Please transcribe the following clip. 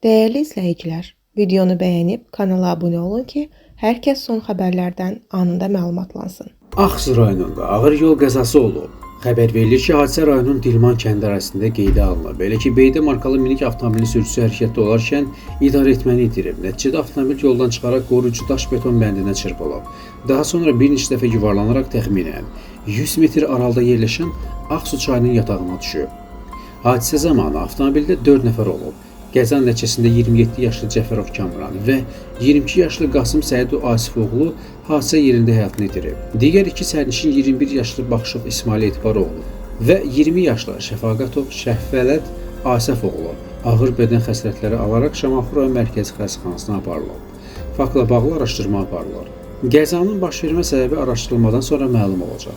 Değerli izləyicilər, videonu bəyənib kanala abunə olun ki, hər kəs son xəbərlərdən anında məlumatlansın. Ağsu rayonunda ağır yol qəzası olub. Xəbər verilir ki, hadisə rayonun Dilman kəndi arasında qeydə alınıb. Belə ki, Beydə markalı minik avtomobilin sürücüsü hərəkətdə olarkən idarəetməni itirib. Nəticədə avtomobil yoldan çıxaraq qoruyucu daş beton bəndinə çırpılıb. Daha sonra bir neçə dəfə yuvarlanaraq təxminən 100 metr aralıda yerləşən Ağsu çayının yatağına düşüb. Hadisə zamanı avtomobildə 4 nəfər olub. Qəza nəticəsində 27 yaşlı Cəfərov Kamran və 22 yaşlı Qasım Səidu Asifoğlu hadisə yerində həyatını itirib. Digər iki sərnişin 21 yaşlı Baxışov İsmail Etibaroğlu və 20 yaşlı Şəfaqatov Şəhvələt Asəfoğlu ağır bədən xəsarətləri alaraq Şamaxı rayon mərkəzi xəstəxanasına aparılıb. Faktla bağlı araşdırma aparılır. Qəzanın baş vermə səbəbi araşdırılmadan sonra məlum olacaq.